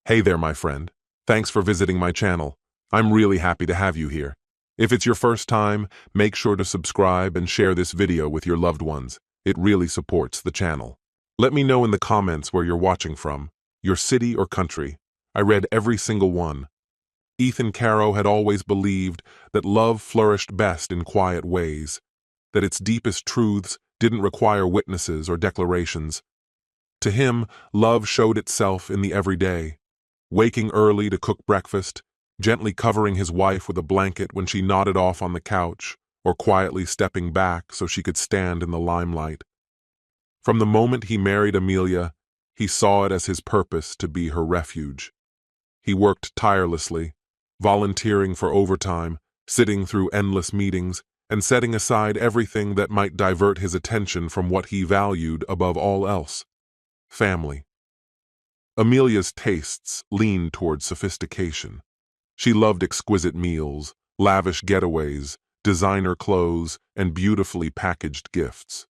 Hey there, my friend. Thanks for visiting my channel. I'm really happy to have you here. If it's your first time, make sure to subscribe and share this video with your loved ones. It really supports the channel. Let me know in the comments where you're watching from, your city or country. I read every single one. Ethan Caro had always believed that love flourished best in quiet ways, that its deepest truths didn't require witnesses or declarations. To him, love showed itself in the everyday. Waking early to cook breakfast, gently covering his wife with a blanket when she nodded off on the couch, or quietly stepping back so she could stand in the limelight. From the moment he married Amelia, he saw it as his purpose to be her refuge. He worked tirelessly, volunteering for overtime, sitting through endless meetings, and setting aside everything that might divert his attention from what he valued above all else: family. Amelia's tastes leaned toward sophistication. She loved exquisite meals, lavish getaways, designer clothes, and beautifully packaged gifts.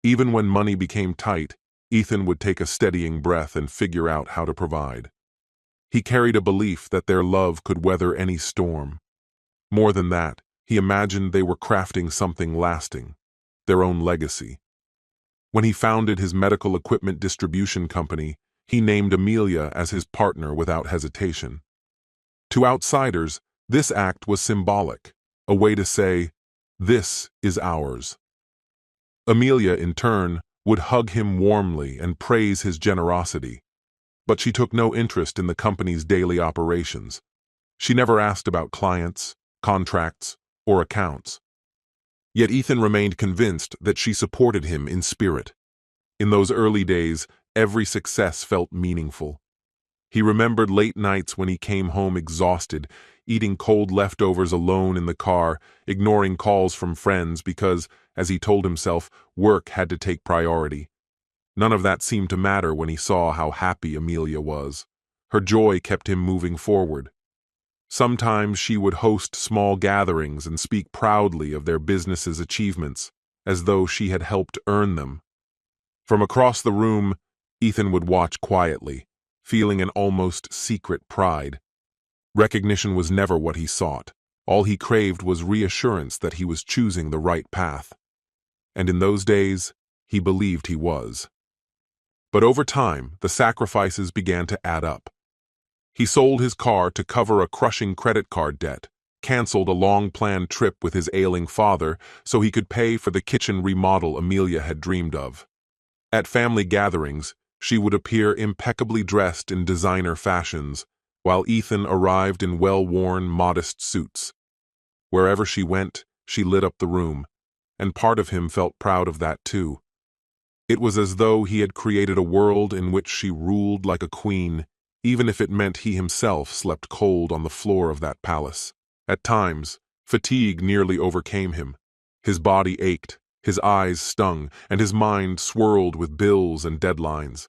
Even when money became tight, Ethan would take a steadying breath and figure out how to provide. He carried a belief that their love could weather any storm. More than that, he imagined they were crafting something lasting, their own legacy. When he founded his medical equipment distribution company, he named Amelia as his partner without hesitation. To outsiders, this act was symbolic, a way to say, "This is ours." Amelia, in turn, would hug him warmly and praise his generosity. But she took no interest in the company's daily operations. She never asked about clients, contracts, or accounts. Yet Ethan remained convinced that she supported him in spirit. In those early days, every success felt meaningful. He remembered late nights when he came home exhausted, eating cold leftovers alone in the car, ignoring calls from friends because, as he told himself, work had to take priority. None of that seemed to matter when he saw how happy Amelia was. Her joy kept him moving forward. Sometimes she would host small gatherings and speak proudly of their business's achievements, as though she had helped earn them. From across the room, Ethan would watch quietly, feeling an almost secret pride. Recognition was never what he sought. All he craved was reassurance that he was choosing the right path. And in those days, he believed he was. But over time, the sacrifices began to add up. He sold his car to cover a crushing credit card debt, canceled a long-planned trip with his ailing father so he could pay for the kitchen remodel Amelia had dreamed of. At family gatherings, she would appear impeccably dressed in designer fashions, while Ethan arrived in well-worn, modest suits. Wherever she went, she lit up the room, and part of him felt proud of that too. It was as though he had created a world in which she ruled like a queen, even if it meant he himself slept cold on the floor of that palace. At times, fatigue nearly overcame him. His body ached, his eyes stung, and his mind swirled with bills and deadlines.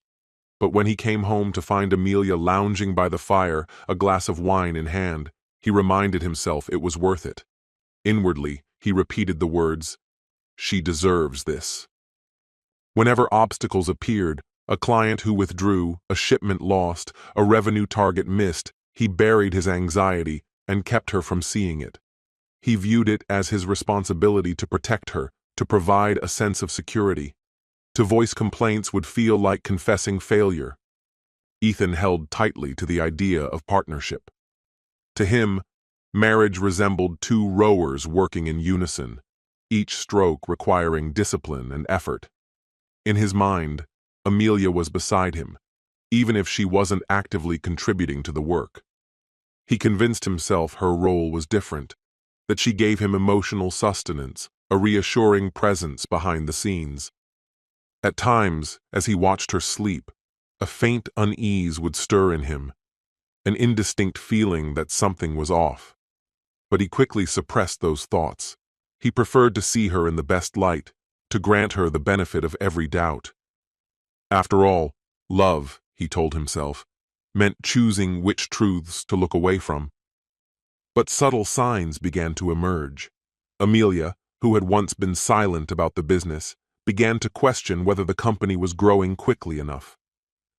But when he came home to find Amelia lounging by the fire, a glass of wine in hand, he reminded himself it was worth it. Inwardly, he repeated the words, "She deserves this." Whenever obstacles appeared, a client who withdrew, a shipment lost, a revenue target missed, he buried his anxiety and kept her from seeing it. He viewed it as his responsibility to protect her, to provide a sense of security. To voice complaints would feel like confessing failure. Ethan held tightly to the idea of partnership. To him, marriage resembled two rowers working in unison, each stroke requiring discipline and effort. In his mind, Amelia was beside him, even if she wasn't actively contributing to the work. He convinced himself her role was different, that she gave him emotional sustenance, a reassuring presence behind the scenes. At times, as he watched her sleep, a faint unease would stir in him, an indistinct feeling that something was off. But he quickly suppressed those thoughts. He preferred to see her in the best light, to grant her the benefit of every doubt. After all, love, he told himself, meant choosing which truths to look away from. But subtle signs began to emerge. Amelia, who had once been silent about the business, began to question whether the company was growing quickly enough.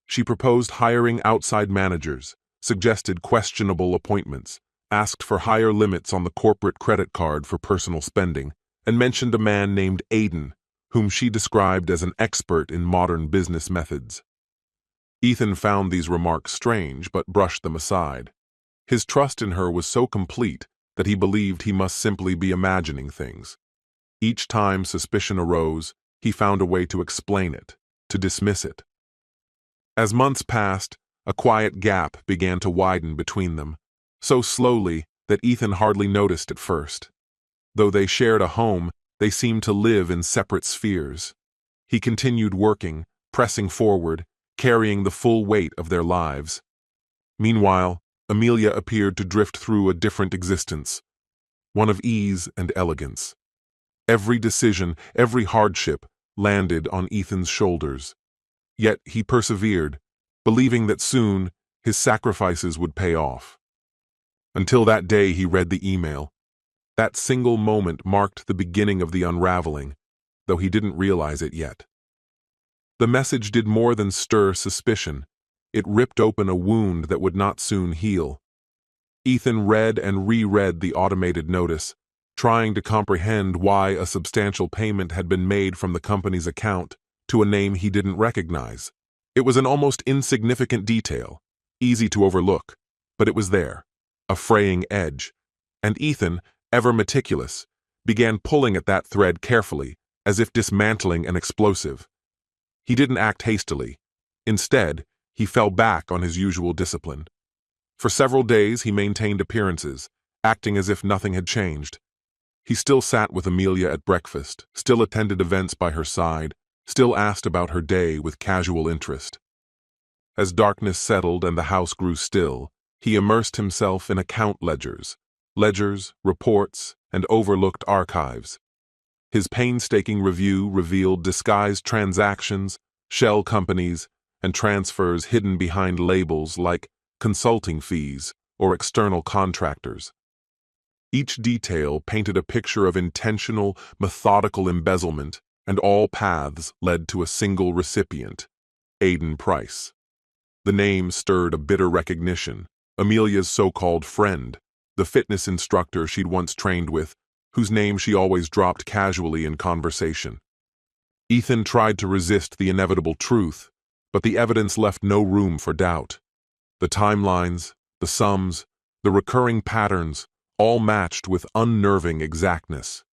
She proposed hiring outside managers, suggested questionable appointments, asked for higher limits on the corporate credit card for personal spending, and mentioned a man named Aiden, whom she described as an expert in modern business methods. Ethan found these remarks strange, but brushed them aside. His trust in her was so complete that he believed he must simply be imagining things. Each time suspicion arose, he found a way to explain it, to dismiss it. As months passed, a quiet gap began to widen between them, so slowly that Ethan hardly noticed at first. Though they shared a home, they seemed to live in separate spheres. He continued working, pressing forward, carrying the full weight of their lives. Meanwhile, Amelia appeared to drift through a different existence, one of ease and elegance. Every decision, every hardship landed on Ethan's shoulders. Yet he persevered, believing that soon his sacrifices would pay off. Until that day he read the email. That single moment marked the beginning of the unraveling, though he didn't realize it yet. The message did more than stir suspicion. It ripped open a wound that would not soon heal. Ethan read and reread the automated notice, trying to comprehend why a substantial payment had been made from the company's account to a name he didn't recognize. It was an almost insignificant detail, easy to overlook, but it was there, a fraying edge, and Ethan, ever meticulous, began pulling at that thread carefully, as if dismantling an explosive. He didn't act hastily. Instead, he fell back on his usual discipline. For several days he maintained appearances, acting as if nothing had changed. He still sat with Amelia at breakfast, still attended events by her side, still asked about her day with casual interest. As darkness settled and the house grew still, he immersed himself in account ledgers, reports, and overlooked archives. His painstaking review revealed disguised transactions, shell companies, and transfers hidden behind labels like consulting fees or external contractors. Each detail painted a picture of intentional, methodical embezzlement, and all paths led to a single recipient, Aiden Price. The name stirred a bitter recognition. Amelia's so-called friend, the fitness instructor she'd once trained with, whose name she always dropped casually in conversation. Ethan tried to resist the inevitable truth, but the evidence left no room for doubt. The timelines, the sums, the recurring patterns, all matched with unnerving exactness.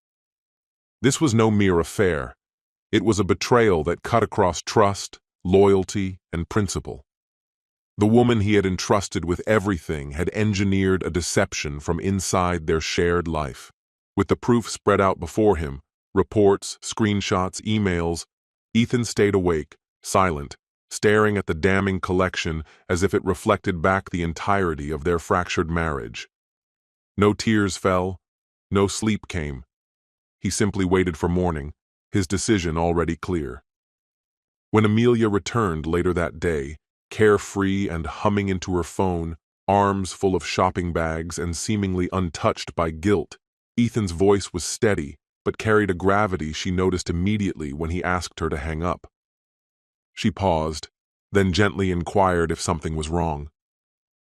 This was no mere affair. It was a betrayal that cut across trust, loyalty, and principle. The woman he had entrusted with everything had engineered a deception from inside their shared life. With the proof spread out before him, reports, screenshots, emails, Ethan stayed awake, silent, staring at the damning collection as if it reflected back the entirety of their fractured marriage. No tears fell, no sleep came. He simply waited for morning, his decision already clear. When Amelia returned later that day, carefree and humming into her phone, arms full of shopping bags and seemingly untouched by guilt, Ethan's voice was steady, but carried a gravity she noticed immediately when he asked her to hang up. She paused, then gently inquired if something was wrong.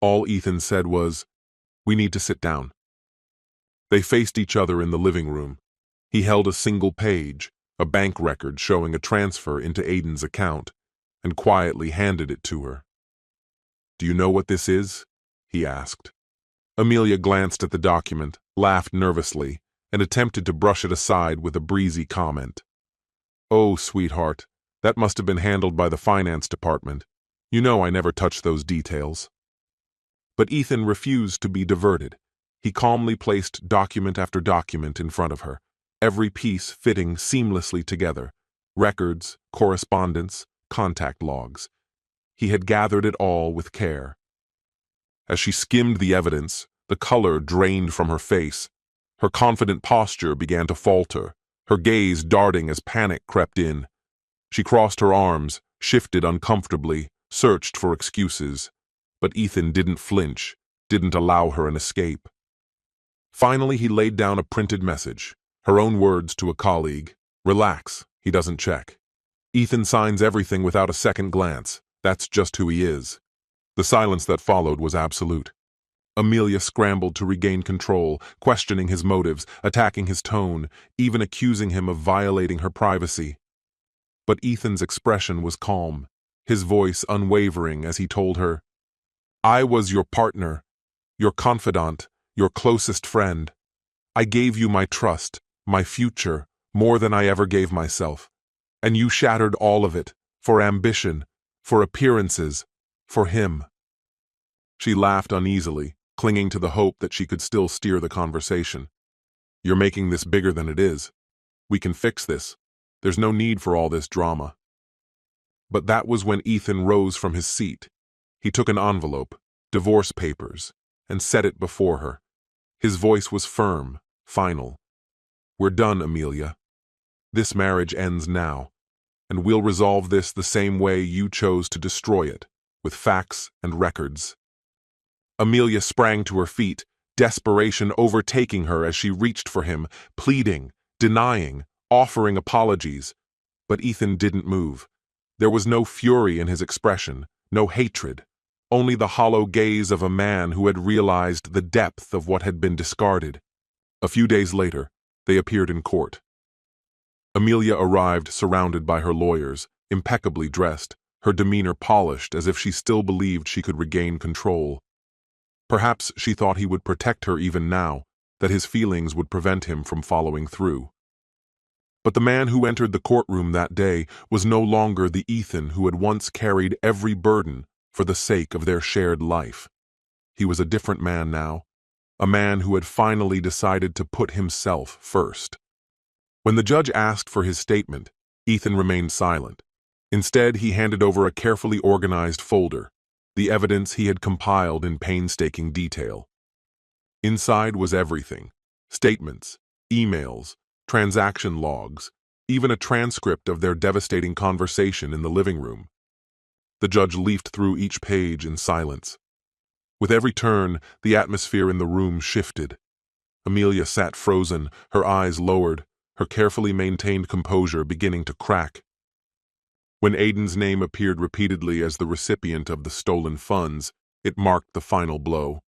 All Ethan said was, "We need to sit down." They faced each other in the living room. He held a single page, a bank record showing a transfer into Aiden's account, and quietly handed it to her. "Do you know what this is?" he asked. Amelia glanced at the document, laughed nervously, and attempted to brush it aside with a breezy comment. "Oh, sweetheart, that must have been handled by the finance department. You know I never touch those details." But Ethan refused to be diverted. He calmly placed document after document in front of her, every piece fitting seamlessly together: records, correspondence, contact logs. He had gathered it all with care. As she skimmed the evidence, the color drained from her face. Her confident posture began to falter, her gaze darting as panic crept in. She crossed her arms, shifted uncomfortably, searched for excuses. But Ethan didn't flinch, didn't allow her an escape. Finally, he laid down a printed message, her own words to a colleague: "Relax, he doesn't check. Ethan signs everything without a second glance, That's just who he is. The silence that followed was absolute. Amelia scrambled to regain control, questioning his motives, attacking his tone, even accusing him of violating her privacy. But Ethan's expression was calm, his voice unwavering as he told her, "I was your partner, your confidant, your closest friend. I gave you my trust, my future, more than I ever gave myself. And you shattered all of it, for ambition, for appearances, for him." She laughed uneasily, clinging to the hope that she could still steer the conversation. "You're making this bigger than it is. We can fix this. There's no need for all this drama." But that was when Ethan rose from his seat. He took an envelope, divorce papers, and set it before her. His voice was firm, final. "We're done, Amelia. This marriage ends now, and we'll resolve this the same way you chose to destroy it, with facts and records." Amelia sprang to her feet, desperation overtaking her as she reached for him, pleading, denying, offering apologies. But Ethan didn't move. There was no fury in his expression, no hatred, only the hollow gaze of a man who had realized the depth of what had been discarded. A few days later, they appeared in court. Amelia arrived surrounded by her lawyers, impeccably dressed, her demeanor polished as if she still believed she could regain control. Perhaps she thought he would protect her even now, that his feelings would prevent him from following through. But the man who entered the courtroom that day was no longer the Ethan who had once carried every burden for the sake of their shared life. He was a different man now, a man who had finally decided to put himself first. When the judge asked for his statement, Ethan remained silent. Instead, he handed over a carefully organized folder, the evidence he had compiled in painstaking detail. Inside was everything: statements, emails, transaction logs, even a transcript of their devastating conversation in the living room. The judge leafed through each page in silence. With every turn, the atmosphere in the room shifted. Amelia sat frozen, her eyes lowered, her carefully maintained composure beginning to crack. When Aiden's name appeared repeatedly as the recipient of the stolen funds, it marked the final blow.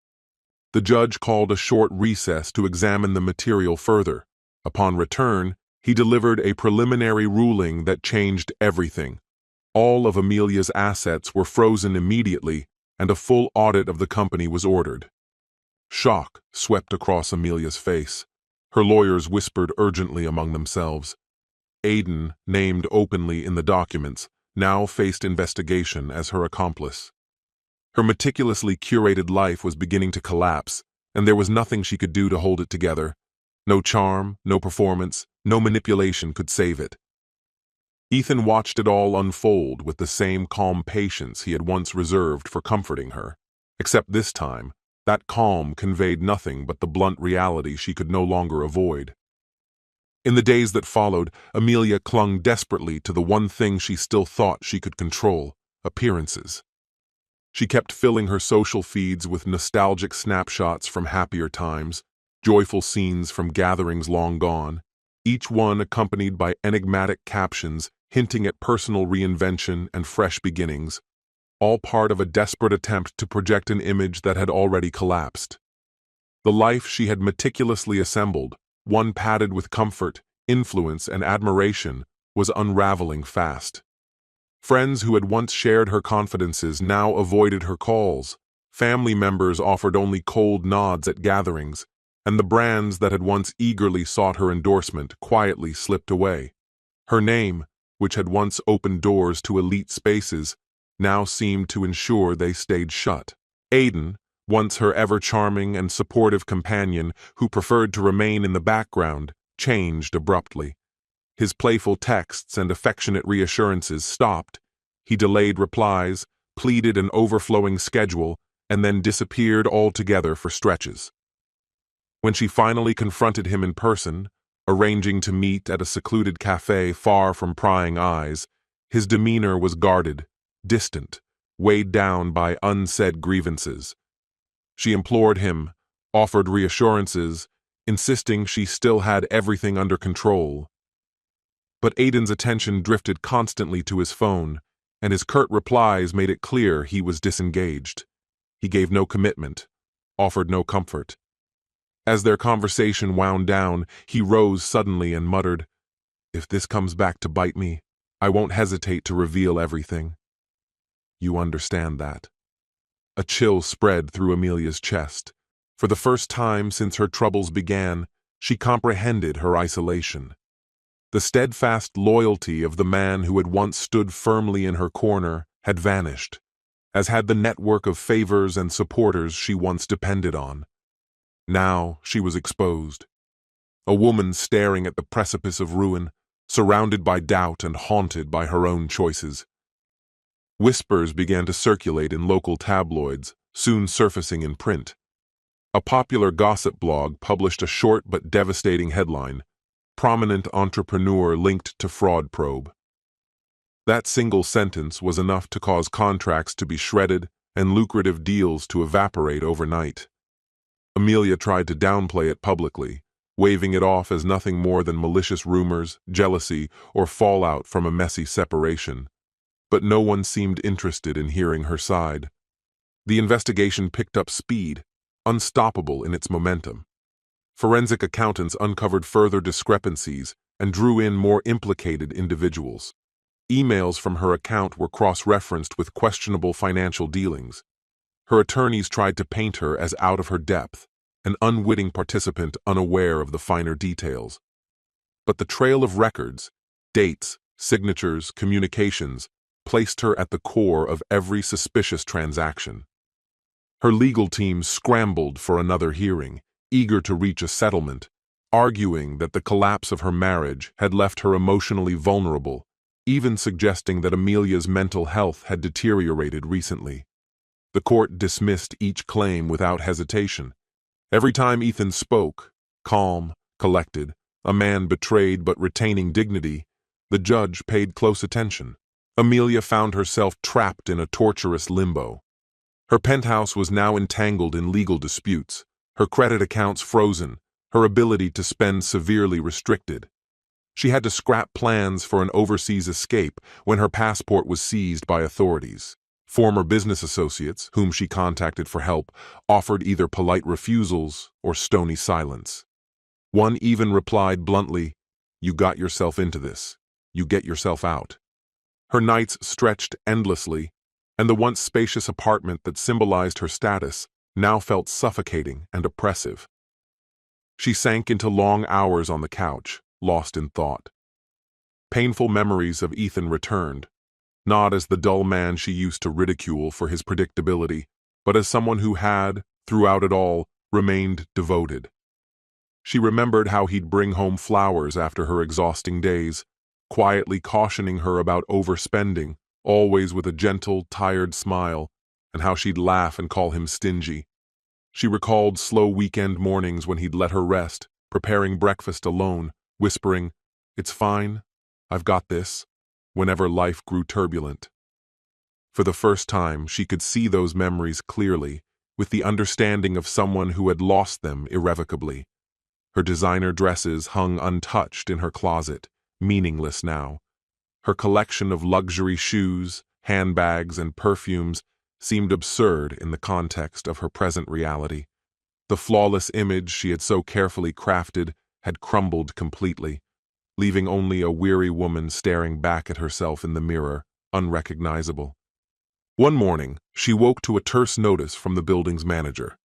The judge called a short recess to examine the material further. Upon return, he delivered a preliminary ruling that changed everything. All of Amelia's assets were frozen immediately, and a full audit of the company was ordered. Shock swept across Amelia's face. Her lawyers whispered urgently among themselves. Aiden, named openly in the documents, now faced investigation as her accomplice. Her meticulously curated life was beginning to collapse, and there was nothing she could do to hold it together. No charm, no performance, no manipulation could save it. Ethan watched it all unfold with the same calm patience he had once reserved for comforting her, except this time, that calm conveyed nothing but the blunt reality she could no longer avoid. In the days that followed, Amelia clung desperately to the one thing she still thought she could control: appearances. She kept filling her social feeds with nostalgic snapshots from happier times, joyful scenes from gatherings long gone, each one accompanied by enigmatic captions hinting at personal reinvention and fresh beginnings, all part of a desperate attempt to project an image that had already collapsed. The life she had meticulously assembled, one padded with comfort, influence, and admiration, was unraveling fast. Friends who had once shared her confidences now avoided her calls, family members offered only cold nods at gatherings, and the brands that had once eagerly sought her endorsement quietly slipped away. Her name, which had once opened doors to elite spaces, now seemed to ensure they stayed shut. Aiden, once her ever-charming and supportive companion who preferred to remain in the background, changed abruptly. His playful texts and affectionate reassurances stopped. He delayed replies, pleaded an overflowing schedule, and then disappeared altogether for stretches. When she finally confronted him in person, arranging to meet at a secluded cafe far from prying eyes, his demeanor was guarded, distant, weighed down by unsaid grievances. She implored him, offered reassurances, insisting she still had everything under control. But Aiden's attention drifted constantly to his phone, and his curt replies made it clear he was disengaged. He gave no commitment, offered no comfort. As their conversation wound down, he rose suddenly and muttered, "If this comes back to bite me, I won't hesitate to reveal everything. You understand that." A chill spread through Amelia's chest. For the first time since her troubles began, she comprehended her isolation. The steadfast loyalty of the man who had once stood firmly in her corner had vanished, as had the network of favors and supporters she once depended on. Now she was exposed. A woman staring at the precipice of ruin, surrounded by doubt and haunted by her own choices. Whispers began to circulate in local tabloids, soon surfacing in print. A popular gossip blog published a short but devastating headline: "Prominent entrepreneur linked to fraud probe." That single sentence was enough to cause contracts to be shredded and lucrative deals to evaporate overnight. Amelia tried to downplay it publicly, waving it off as nothing more than malicious rumors, jealousy, or fallout from a messy separation. But no one seemed interested in hearing her side. The investigation picked up speed, unstoppable in its momentum. Forensic accountants uncovered further discrepancies and drew in more implicated individuals. Emails from her account were cross-referenced with questionable financial dealings. Her attorneys tried to paint her as out of her depth, an unwitting participant unaware of the finer details. But the trail of records, dates, signatures, communications, placed her at the core of every suspicious transaction. Her legal team scrambled for another hearing, eager to reach a settlement, arguing that the collapse of her marriage had left her emotionally vulnerable, even suggesting that Amelia's mental health had deteriorated recently. The court dismissed each claim without hesitation. Every time Ethan spoke, calm, collected, a man betrayed but retaining dignity, the judge paid close attention. Amelia found herself trapped in a torturous limbo. Her penthouse was now entangled in legal disputes, her credit accounts frozen, her ability to spend severely restricted. She had to scrap plans for an overseas escape when her passport was seized by authorities. Former business associates, whom she contacted for help, offered either polite refusals or stony silence. One even replied bluntly, "You got yourself into this. You get yourself out." Her nights stretched endlessly, and the once spacious apartment that symbolized her status now felt suffocating and oppressive. She sank into long hours on the couch, lost in thought. Painful memories of Ethan returned, not as the dull man she used to ridicule for his predictability, but as someone who had, throughout it all, remained devoted. She remembered how he'd bring home flowers after her exhausting days, quietly cautioning her about overspending, always with a gentle, tired smile, and how she'd laugh and call him stingy. She recalled slow weekend mornings when he'd let her rest, preparing breakfast alone, whispering, "It's fine, I've got this," whenever life grew turbulent. For the first time, she could see those memories clearly, with the understanding of someone who had lost them irrevocably. Her designer dresses hung untouched in her closet, meaningless now. Her collection of luxury shoes, handbags, and perfumes seemed absurd in the context of her present reality. The flawless image she had so carefully crafted had crumbled completely, leaving only a weary woman staring back at herself in the mirror, unrecognizable. One morning, she woke to a terse notice from the building's manager.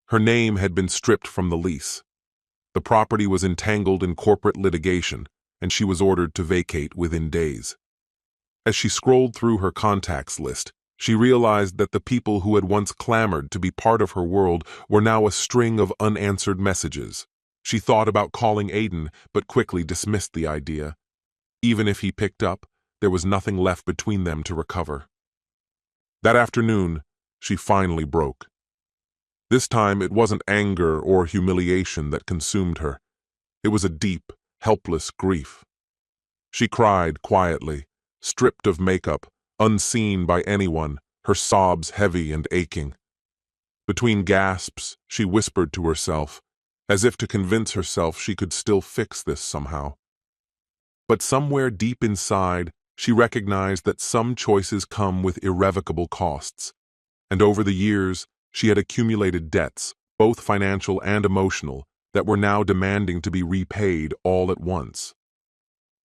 Her name had been stripped from the lease. The property was entangled in corporate litigation, and she was ordered to vacate within days. As she scrolled through her contacts list, she realized that the people who had once clamored to be part of her world were now a string of unanswered messages. She thought about calling Aiden, but quickly dismissed the idea. Even if he picked up, there was nothing left between them to recover. That afternoon, she finally broke. This time it wasn't anger or humiliation that consumed her. It was a deep, helpless grief. She cried quietly, stripped of makeup, unseen by anyone, her sobs heavy and aching. Between gasps, she whispered to herself, as if to convince herself she could still fix this somehow. But somewhere deep inside, She recognized that some choices come with irrevocable costs, and over the years, she had accumulated debts, both financial and emotional, that were now demanding to be repaid all at once.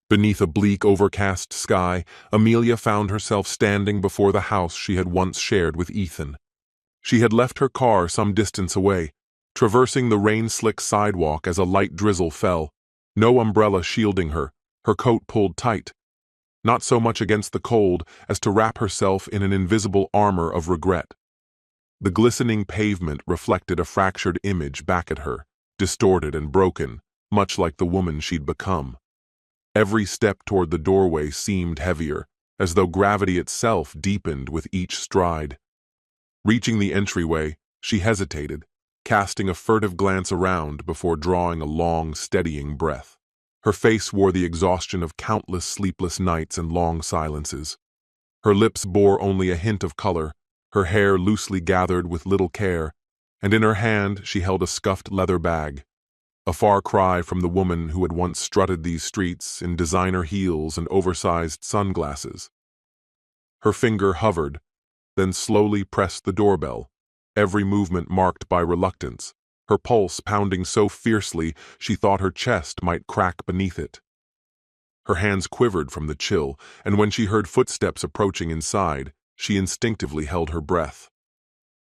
Beneath a bleak, overcast sky, Amelia found herself standing before the house she had once shared with Ethan. She had left her car some distance away, traversing the rain-slick sidewalk as a light drizzle fell, no umbrella shielding her, her coat pulled tight, not so much against the cold as to wrap herself in an invisible armor of regret. The glistening pavement reflected a fractured image back at her, distorted and broken, much like the woman she'd become. Every step toward the doorway seemed heavier, as though gravity itself deepened with each stride. Reaching the entryway, she hesitated, casting a furtive glance around before drawing a long, steadying breath. Her face wore the exhaustion of countless sleepless nights and long silences. Her lips bore only a hint of color, her hair loosely gathered with little care, and in her hand she held a scuffed leather bag. A far cry from the woman who had once strutted these streets in designer heels and oversized sunglasses. Her finger hovered, then slowly pressed the doorbell, every movement marked by reluctance, her pulse pounding so fiercely she thought her chest might crack beneath it. Her hands quivered from the chill, and when she heard footsteps approaching inside, she instinctively held her breath.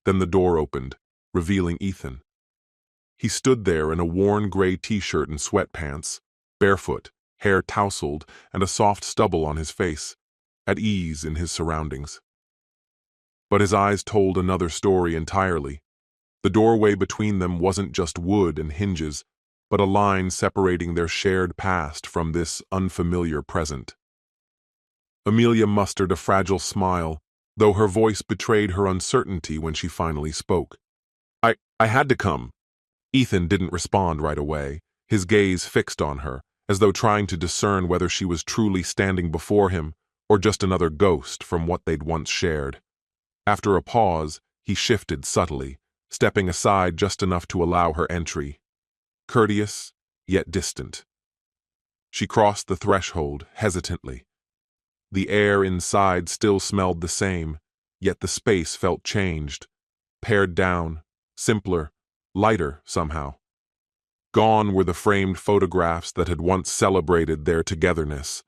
Then the door opened, revealing Ethan. He stood there in a worn gray t-shirt and sweatpants, barefoot, hair tousled, and a soft stubble on his face, at ease in his surroundings. But his eyes told another story entirely. The doorway between them wasn't just wood and hinges, but a line separating their shared past from this unfamiliar present. Amelia mustered a fragile smile, though her voice betrayed her uncertainty when she finally spoke. I had to come. Ethan didn't respond right away, his gaze fixed on her, as though trying to discern whether she was truly standing before him or just another ghost from what they'd once shared. After a pause, he shifted subtly, stepping aside just enough to allow her entry. Courteous, yet distant. She crossed the threshold hesitantly. The air inside still smelled the same, yet the space felt changed, pared down, simpler, lighter somehow. Gone were the framed photographs that had once celebrated their togetherness.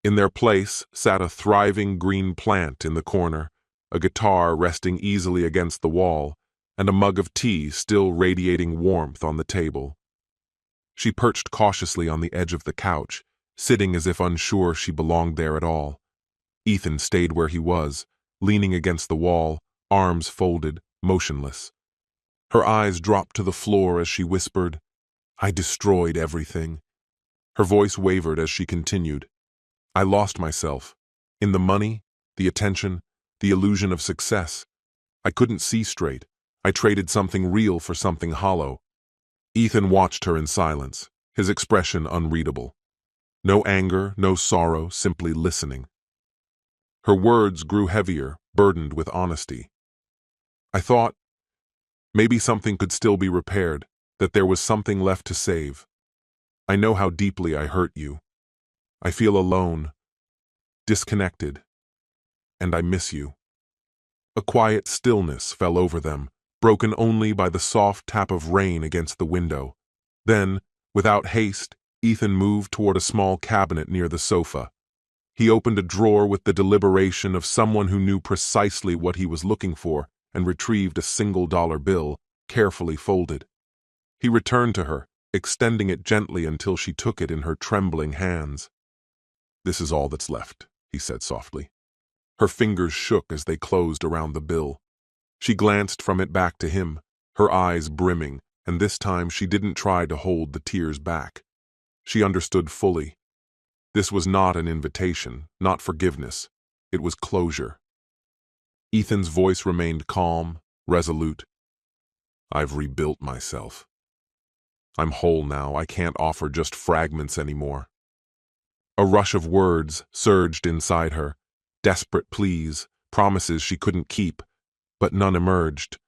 In their place sat a thriving green plant in the corner, a guitar resting easily against the wall, and a mug of tea still radiating warmth on the table. She perched cautiously on the edge of the couch, sitting as if unsure she belonged there at all. Ethan stayed where he was, leaning against the wall, arms folded, motionless. Her eyes dropped to the floor as she whispered, "I destroyed everything." Her voice wavered as she continued. "I lost myself. In the money, the attention, the illusion of success. I couldn't see straight. I traded something real for something hollow." Ethan watched her in silence, his expression unreadable. No anger, no sorrow, simply listening. Her words grew heavier, burdened with honesty. "I thought maybe something could still be repaired, that there was something left to save. I know how deeply I hurt you. I feel alone, disconnected, and I miss you." A quiet stillness fell over them, broken only by the soft tap of rain against the window. Then, without haste, Ethan moved toward a small cabinet near the sofa. He opened a drawer with the deliberation of someone who knew precisely what he was looking for and retrieved a $1 bill, carefully folded. He returned to her, extending it gently until she took it in her trembling hands. "This is all that's left," he said softly. Her fingers shook as they closed around the bill. She glanced from it back to him, her eyes brimming, and this time she didn't try to hold the tears back. She understood fully. This was not an invitation, not forgiveness. It was closure. Ethan's voice remained calm, resolute. "I've rebuilt myself. I'm whole now. I can't offer just fragments anymore." A rush of words surged inside her, desperate pleas, promises she couldn't keep, but none emerged.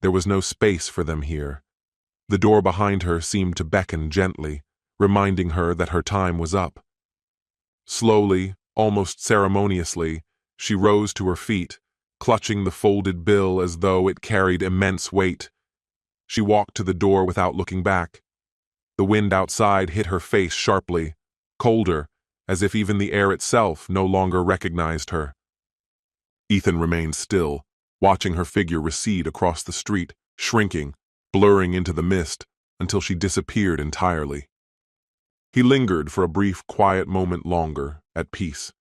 There was no space for them here. The door behind her seemed to beckon gently, reminding her that her time was up. Slowly, Almost ceremoniously, she rose to her feet, clutching the folded bill as though it carried immense weight. She walked to the door without looking back. The wind outside hit her face sharply, colder, as if even the air itself no longer recognized her. Ethan remained still, watching her figure recede across the street, shrinking, blurring into the mist, until she disappeared entirely. He lingered for a brief, quiet moment longer, at peace.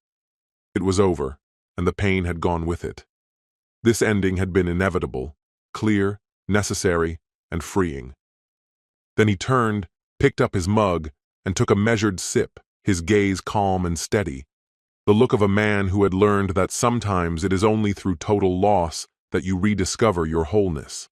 It was over, and the pain had gone with it. This ending had been inevitable, clear, necessary, and freeing. Then he turned, picked up his mug, and took a measured sip, his gaze calm and steady, the look of a man who had learned that sometimes it is only through total loss that you rediscover your wholeness.